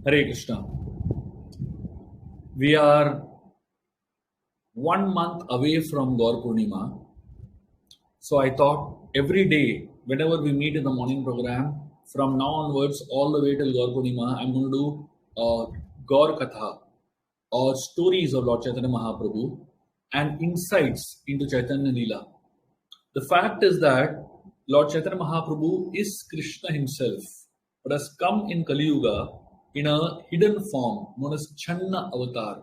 Hare Krishna. We are 1 month away from Gaur Purnima. So I thought every day, whenever we meet in the morning program, from now onwards, all the way till Gaur Purnima, I'm going to do Gaur Katha or stories of Lord Chaitanya Mahaprabhu and insights into Chaitanya Lila. The fact is that Lord Chaitanya Mahaprabhu is Krishna himself, but has come in Kali Yuga in a hidden form known as Channa Avatar.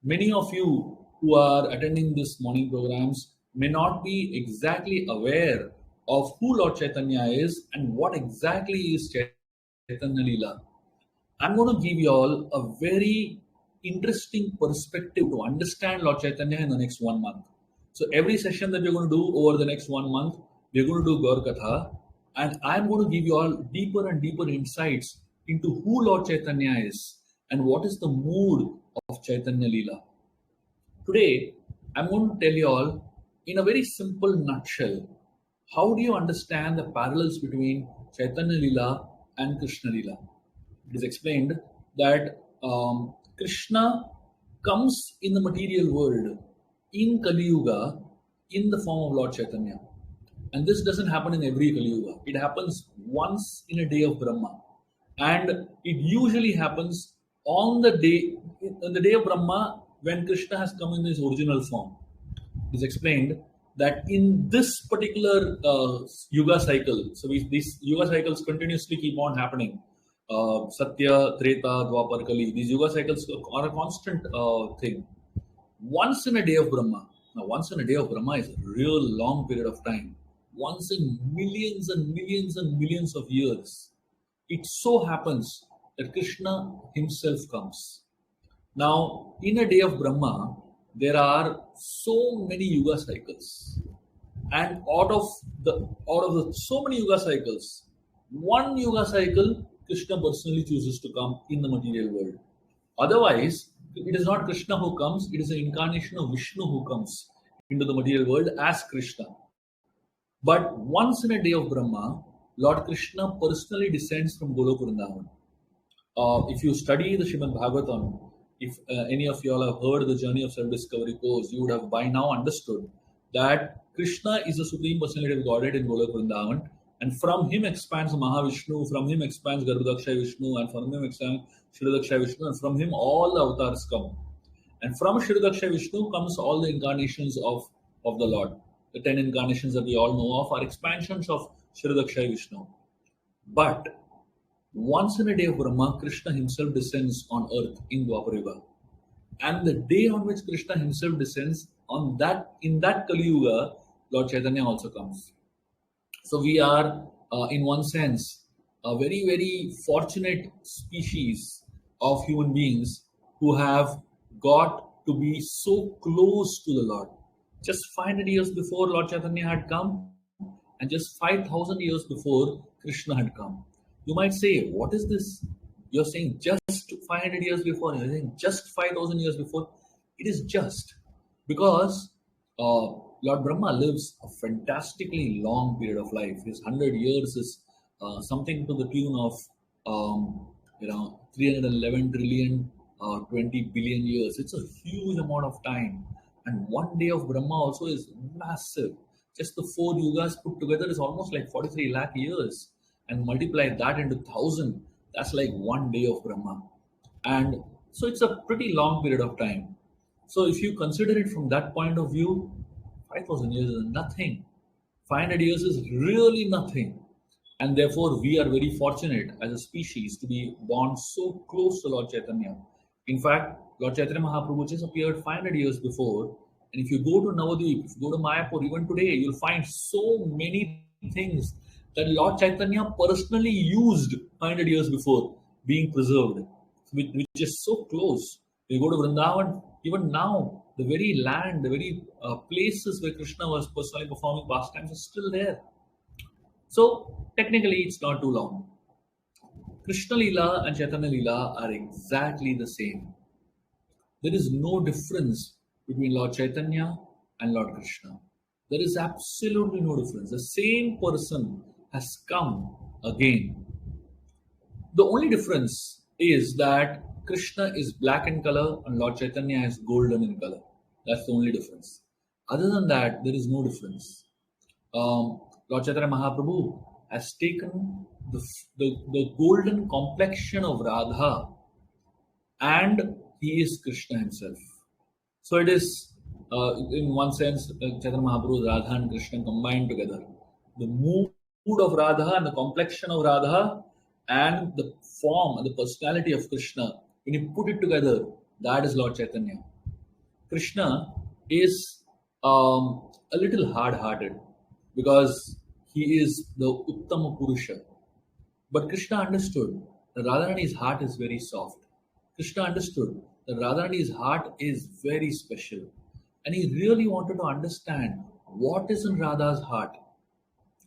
Many of you who are attending this morning programs may not be exactly aware of who Lord Chaitanya is and what exactly is Chaitanya Lila. I'm going to give you all a very interesting perspective to understand Lord Chaitanya in the next 1 month. So every session that we're going to do over the next 1 month, we're going to do Gaur Katha, and I'm going to give you all deeper and deeper insights into who Lord Chaitanya is and what is the mood of Chaitanya Lila. Today, I'm going to tell you all in a very simple nutshell, how do you understand the parallels between Chaitanya Lila and Krishna Lila? It is explained that Krishna comes in the material world in Kali Yuga in the form of Lord Chaitanya. And this doesn't happen in every Kali Yuga. It happens once in a day of Brahma. And it usually happens on the day of Brahma when Krishna has come in his original form. It is explained that in this particular Yuga cycle, so these Yuga cycles continuously keep on happening. Satya, Treta, Dwapar, Kali, these Yuga cycles are a constant thing. Once in a day of Brahma, now once in a day of Brahma is a real long period of time. Once in millions and millions and millions of years, it so happens that Krishna himself comes. Now, in a day of Brahma, there are so many Yuga cycles. And out of the so many Yuga cycles, one Yuga cycle, Krishna personally chooses to come in the material world. Otherwise, it is not Krishna who comes, it is an incarnation of Vishnu who comes into the material world as Krishna. But once in a day of Brahma, Lord Krishna personally descends from Golok Vrindavan. If you study the Srimad Bhagavatam, if any of you all have heard the Journey of Self-Discovery course, you would have by now understood that Krishna is the Supreme Personality of Godhead in Golok Vrindavan, and from him expands Mahavishnu, from him expands Garbhodakshay Vishnu, and from him expands Shridakshay Vishnu, and from him all the avatars come. And from Shridakshay Vishnu comes all the incarnations of the Lord. The 10 incarnations that we all know of are expansions of Shridakshay Vishnu. But once in a day of Brahma, Krishna himself descends on earth in Dwapar Yuga. And the day on which Krishna himself descends, in that Kali Yuga, Lord Chaitanya also comes. So we are, in one sense, a very, very fortunate species of human beings who have got to be so close to the Lord. Just 500 years before Lord Chaitanya had come, and just 5,000 years before Krishna had come. You might say, what is this? You're saying just 500 years before, you're saying just 5,000 years before. It is just because Lord Brahma lives a fantastically long period of life. His 100 years is something to the tune of 311 trillion, 20 billion years. It's a huge amount of time. And one day of Brahma also is massive. Just the 4 yugas put together is almost like 43 lakh years. And multiply that into 1,000, that's like one day of Brahma. And so it's a pretty long period of time. So if you consider it from that point of view, 5,000 years is nothing. 500 years is really nothing. And therefore, we are very fortunate as a species to be born so close to Lord Chaitanya. In fact, Lord Chaitanya Mahaprabhu just appeared 500 years before. And if you go to Navadvip, if you go to Mayapur, even today, you'll find so many things that Lord Chaitanya personally used 500 years before being preserved, which is so close. You go to Vrindavan, even now, the very land, the very places where Krishna was personally performing pastimes are still there. So, technically, it's not too long. Krishna Lila and Chaitanya Lila are exactly the same. There is no difference between Lord Chaitanya and Lord Krishna. There is absolutely no difference. The same person has come again. The only difference is that Krishna is black in color and Lord Chaitanya is golden in color. That's the only difference. Other than that, there is no difference. Lord Chaitanya Mahaprabhu has taken the golden complexion of Radha, and he is Krishna himself. So it is, in one sense, Chaitanya Mahaprabhu, Radha and Krishna combined together. The mood of Radha and the complexion of Radha and the form and the personality of Krishna, when you put it together, that is Lord Chaitanya. Krishna is a little hard-hearted because he is the Uttama Purusha. But Krishna understood that Radharani's heart is very soft. Krishna understood that Radharani's heart is very special. And he really wanted to understand what is in Radha's heart.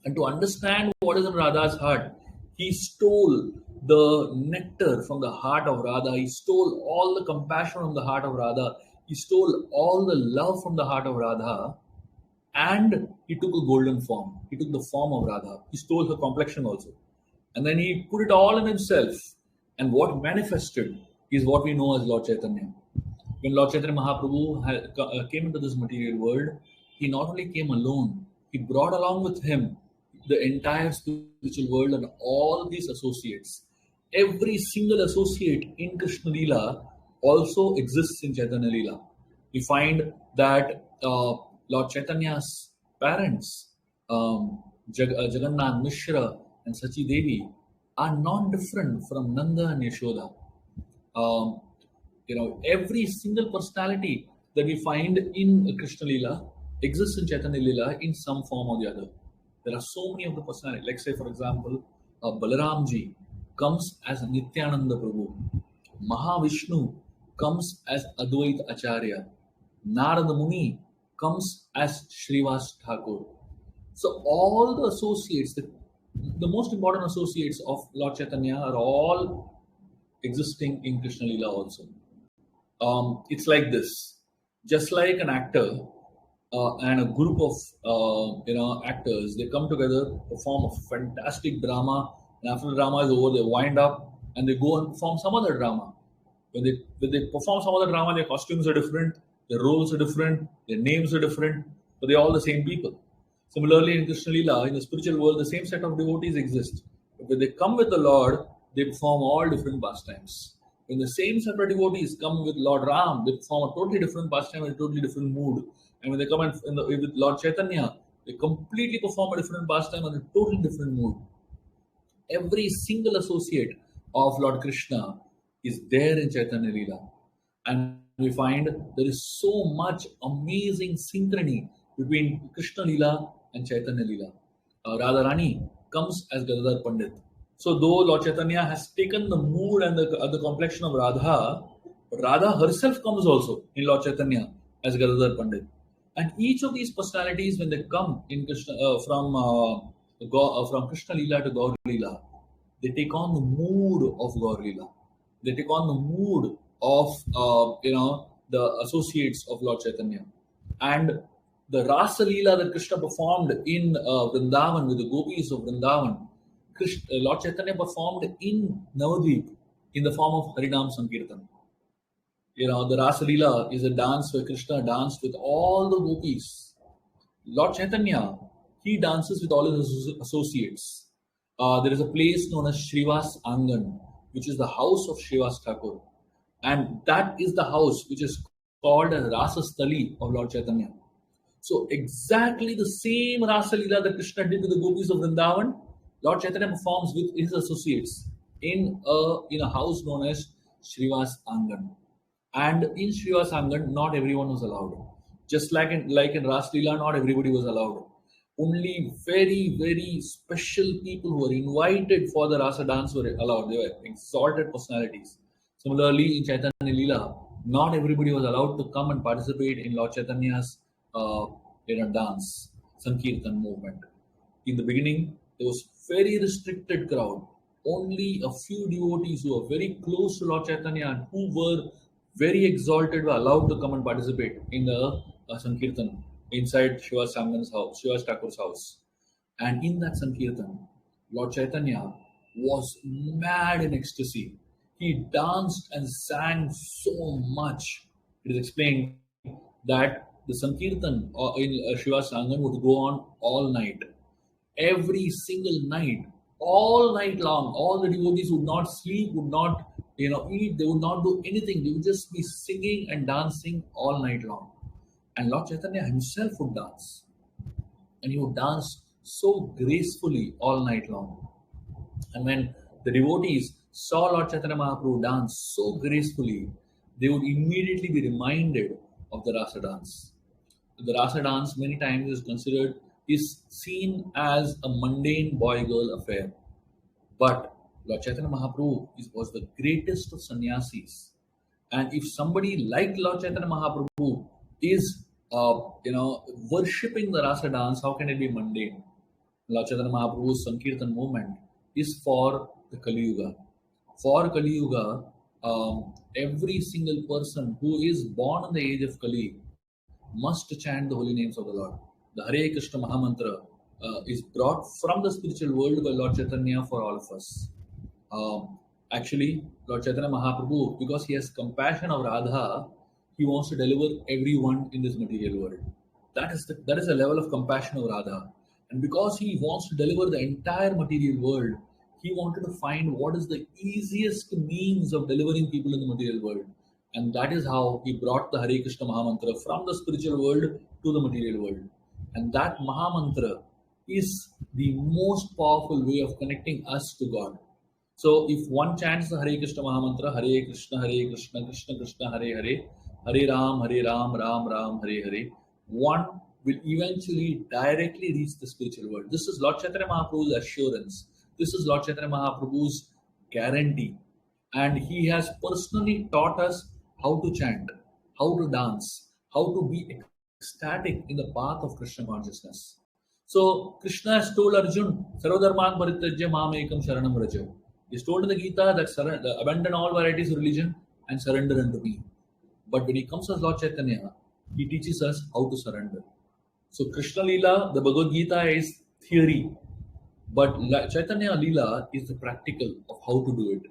And to understand what is in Radha's heart, he stole the nectar from the heart of Radha. He stole all the compassion from the heart of Radha. He stole all the love from the heart of Radha. And he took a golden form. He took the form of Radha. He stole her complexion also. And then he put it all in himself. And what manifested is what we know as Lord Chaitanya. When Lord Chaitanya Mahaprabhu came into this material world, he not only came alone, he brought along with him the entire spiritual world and all these associates. Every single associate in Krishna Lila also exists in Chaitanya Lila. We find that Lord Chaitanya's parents, Jagannath Mishra and Sachi Devi, are non-different from Nanda and Yashoda. Every single personality that we find in Krishna Lila exists in Chaitanya Lila in some form or the other. There are so many of the personalities. Like say, for example, Balaramji comes as Nityananda Prabhu. Mahavishnu comes as Advait Acharya. Narada Muni comes as Srivas Thakur. So all the associates, the most important associates of Lord Chaitanya are all existing in Krishna Lila also. It's like this. Just like an actor and a group of actors, they come together, perform a fantastic drama, and after the drama is over, they wind up and they go and perform some other drama. When they perform some other drama, their costumes are different, their roles are different, their names are different, but they're all the same people. Similarly, in Krishna Lila, in the spiritual world, the same set of devotees exist. But when they come with the Lord, they perform all different pastimes. When the same separate devotees come with Lord Ram, they perform a totally different pastime and a totally different mood. And when they come with Lord Chaitanya, they completely perform a different pastime and a totally different mood. Every single associate of Lord Krishna is there in Chaitanya Lila. And we find there is so much amazing synchrony between Krishna Lila and Chaitanya Lila. Radharani comes as Gadadhar Pandit. So though Lord Chaitanya has taken the mood and the complexion of Radha, Radha herself comes also in Lord Chaitanya as Gadadhar Pandit. And each of these personalities, when they come in Krishna, from Krishna Lila to Gaur Lila, they take on the mood of Gaur Lila. They take on the mood of the associates of Lord Chaitanya. And the Rasa Leela that Krishna performed in Vrindavan with the gopis of Vrindavan, Lord Chaitanya performed in Navadvip in the form of Harinam Sankirtan. The Rasa Leela is a dance where Krishna danced with all the gopis. Lord Chaitanya, he dances with all his associates. There is a place known as Srivas Angan, which is the house of Srivas Thakur. And that is the house which is called as Rasa Stali of Lord Chaitanya. So exactly the same Rasa Leela that Krishna did with the gopis of Vrindavan, Lord Chaitanya performs with his associates in a house known as Srivas Angan. And in Srivas Angan, not everyone was allowed. Just like in Rasa Leela, not everybody was allowed. Only very, very special people who were invited for the Rasa dance were allowed. They were exalted personalities. Similarly, in Chaitanya Leela, not everybody was allowed to come and participate in Lord Chaitanya's dance, Sankirtan movement. In the beginning, there was very restricted crowd. Only a few devotees who were very close to Lord Chaitanya and who were very exalted were allowed to come and participate in the Sankirtan inside Srivas Angan's house, Srivas Thakur's house. And in that Sankirtan, Lord Chaitanya was mad in ecstasy. He danced and sang so much. It is explained that the Sankirtan in Shiva's Sangan would go on all night. Every single night, all night long, all the devotees would not sleep, would not eat, they would not do anything. They would just be singing and dancing all night long. And Lord Chaitanya himself would dance. And he would dance so gracefully all night long. And when the devotees saw Lord Chaitanya Mahaprabhu dance so gracefully, they would immediately be reminded of the Rasa dance. The Rasa dance many times is seen as a mundane boy-girl affair. But Lord Chaitanya Mahaprabhu was the greatest of sannyasis. And if somebody like Lord Chaitanya Mahaprabhu is, worshipping the Rasa dance, how can it be mundane? Lord Chaitanya Mahaprabhu's Sankirtan movement is for the Kali Yuga. For Kali Yuga, every single person who is born in the age of Kali must chant the holy names of the Lord. The Hare Krishna Mahamantra is brought from the spiritual world by Lord Chaitanya for all of us. Actually, Lord Chaitanya Mahaprabhu, because he has compassion of Radha, he wants to deliver everyone in this material world. That is the level of compassion of Radha. And because he wants to deliver the entire material world, he wanted to find what is the easiest means of delivering people in the material world. And that is how he brought the Hare Krishna Mahamantra from the spiritual world to the material world. And that Mahamantra is the most powerful way of connecting us to God. So if one chants the Hare Krishna Mahamantra, Hare Krishna, Krishna Krishna, Hare Hare, Hare Ram, Ram Ram, Hare Hare, one will eventually directly reach the spiritual world. This is Lord Chaitanya Mahaprabhu's assurance. This is Lord Chaitanya Mahaprabhu's guarantee. And he has personally taught us how to chant, how to dance, how to be ecstatic in the path of Krishna consciousness. So Krishna has told Arjun, Sarvadharman Parityajya Mamekam Sharanam Raja. He is told in the Gita that abandon all varieties of religion and surrender unto me. But when he comes as Lord Chaitanya, he teaches us how to surrender. So Krishna Lila, the Bhagavad Gita is theory, but Chaitanya Lila is the practical of how to do it.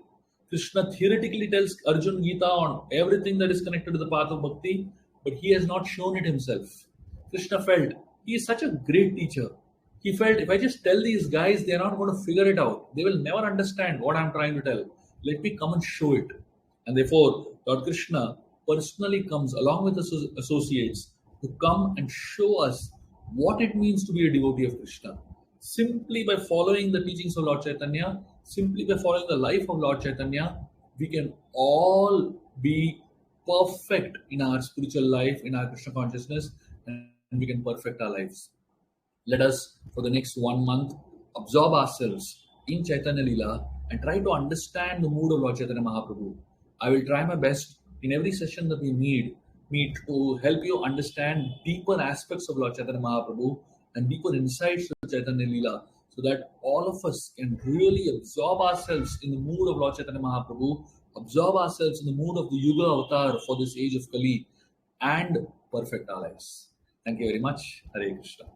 Krishna theoretically tells Arjun Gita on everything that is connected to the path of bhakti, but he has not shown it himself. Krishna felt he is such a great teacher. He felt if I just tell these guys, they are not going to figure it out. They will never understand what I am trying to tell. Let me come and show it. And therefore, Lord Krishna personally comes along with his associates to come and show us what it means to be a devotee of Krishna. Simply by following the teachings of Lord Chaitanya, simply by following the life of Lord Chaitanya, we can all be perfect in our spiritual life, in our Krishna consciousness, and we can perfect our lives. Let us, for the next 1 month, absorb ourselves in Chaitanya Lila and try to understand the mood of Lord Chaitanya Mahaprabhu. I will try my best in every session that we meet to help you understand deeper aspects of Lord Chaitanya Mahaprabhu and deeper insights of Chaitanya Lila, so that all of us can really absorb ourselves in the mood of Lord Chaitanya Mahaprabhu, absorb ourselves in the mood of the Yuga avatar for this age of Kali, and perfect our lives. Thank you very much. Hare Krishna.